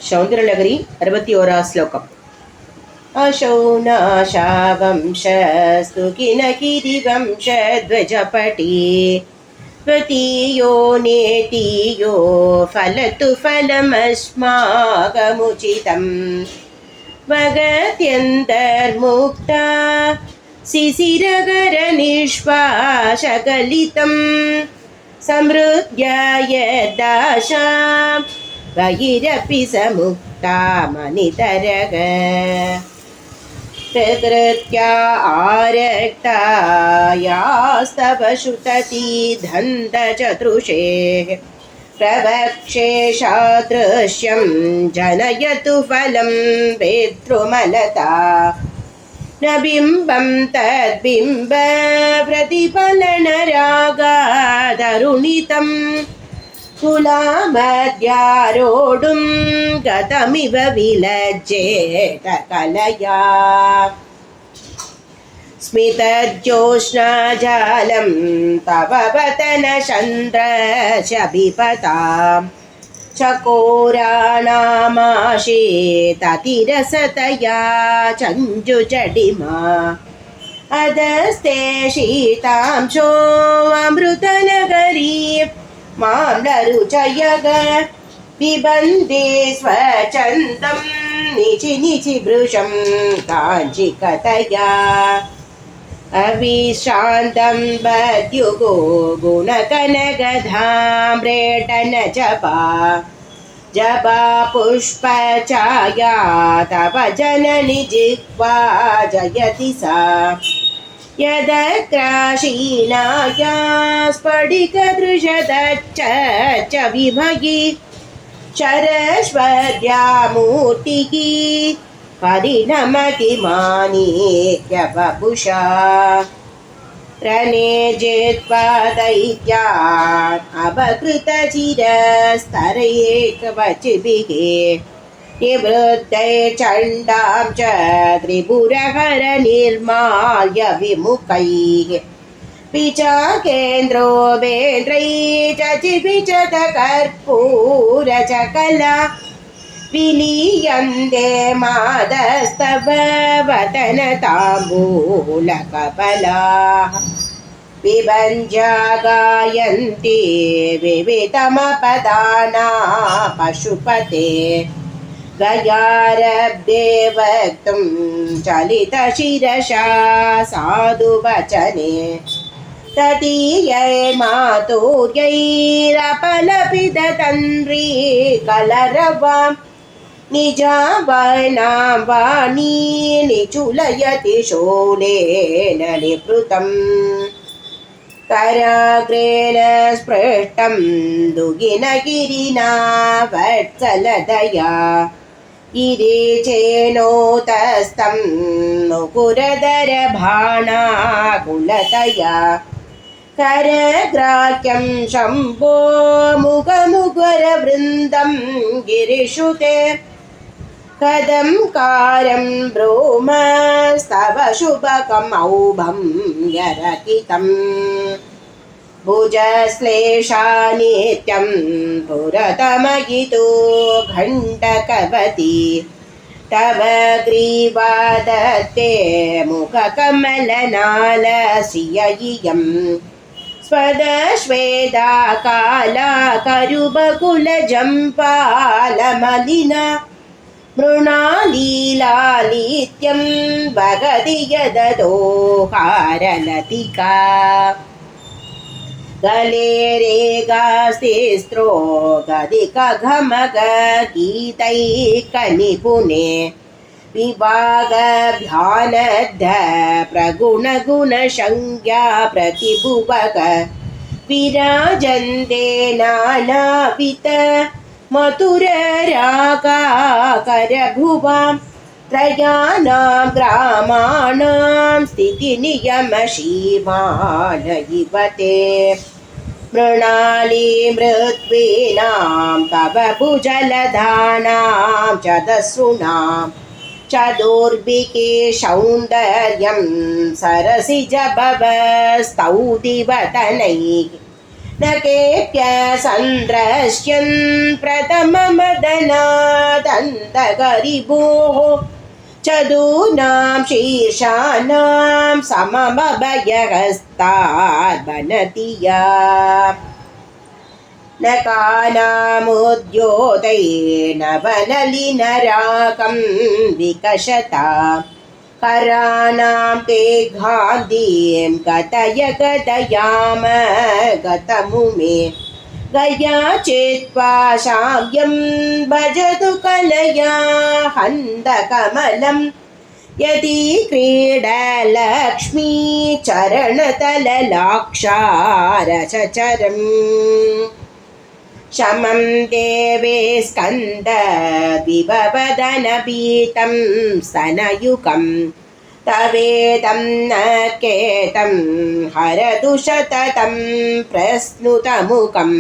सौन्दर्यलहरी 61 श्लोकम् अशौनाशावंशस्तु किनकिरिवंशध्वजपटी त्वतीयो नेतीयो फलतु फलमस्माकमुचितं वगत्यन्तर्मुक्ता शिशिरगरनिष्पाशकलितं समृद्ध्या यदाशां वैरपि समुक्ता मनितरग प्रकृत्या आरक्ता यास्तव शुतति धन्तचतुषेः प्रवक्षे सादृश्यं जनयतु फलं वेतृमलता न बिम्बं तद्बिम्ब प्रतिफलनरागादरुणितं कुलामध्यारोढुं गतमिव विलज्जेत कलया स्मितज्योत्स्नाजालं तव वतनचन्द्रशबिपतां चकोराणामाशीततिरसतया चञ्जुजडिमा अधस्ते शीतांशो अमृतनगरी माम्लरुचयग पिबन्ति स्वचन्दं निचि निचि भृशं काञ्चिकतया अविश्रान्तं बद्युगो गुणकनगधाम्रेटन जपा पुष्पचाया तव जननि जिह्वा जयति सा यदग्राशीनाया स्फटिकदृशदच्च विभगी शरश्वर्या मूर्तिः परिणमति माणिक्यवपुषा रणे जित्वा दैत्यान् अपकृतचिरस्तरैकवचभिः निवृत्ते चण्डां च त्रिपुरहर निर्माल्य विमुखैः पिचाकेन्द्रो वेन्द्रैः चचिभिचत कर्पूरचकला विलीयन्ते मादस्तव वदनताम्बूलकपलाः विभञ्जा गायन्ति विविधमपदाना पशुपते गयारब्धे वक्तुं चलितशिरसा साधुवचने तदीयै मातुर्यैरपलपिततन्त्री कलरवां निजावनां वाणी निचुलयति शोलेन निपृतं कराग्रेण स्पृष्टं दुगिनगिरिना वत्सलदया गिरिचेनोतस्तं मुकुरधरभाणाकुलतया करग्राह्यं शम्भो मुखमुखरवृन्दं गिरिषुते कदं कारं ब्रूमस्तव शुभकम् औभं यरकितं भुजश्लेषा नित्यं पुरतमयितो घण्टकवती तव ग्रीवा दत्ते मुखकमलनालसिययियम् स्वदश्वेदा काला करुबकुलजम्पालमलिना मृणालीलालित्यं वगति यददोहारलतिका गले रेगास्तिस्रो गदिकघमगगीतैकनिपुणे विभागभ्यानद्ध प्रगुणगुणसंज्ञा प्रतिभुवग विराजन्ते नानावित मधुररागाकरभुवां त्रयाणां ग्रामाणां स्थितिनियमशीमालयिवते मृणाली मृत्वीनां तव भुजलधानां च दस्रुणां चतुर्भिके सौन्दर्यं सरसिजभवस्तौदिवदनैः न केऽप्यसन्द्रश्यन् प्रथममदनाद छन्दगरिभोः चदूनां शीर्षाणां सममभयहस्तार्बनति या नकानामुद्योतैर्नवनलिनराकं विकशता कराणां ते गान्धीं कथय कथयाम गतमुमे गया चित्वा शाव्यं भजतु कलया हन्दकमलं यदि क्रीडलक्ष्मी चरणतललाक्षारचरम् शमं देवे स्कन्दविभवदनभीतं स्तनयुगं तवेदं न केतं हरदु सततं प्रस्नुतमुखम्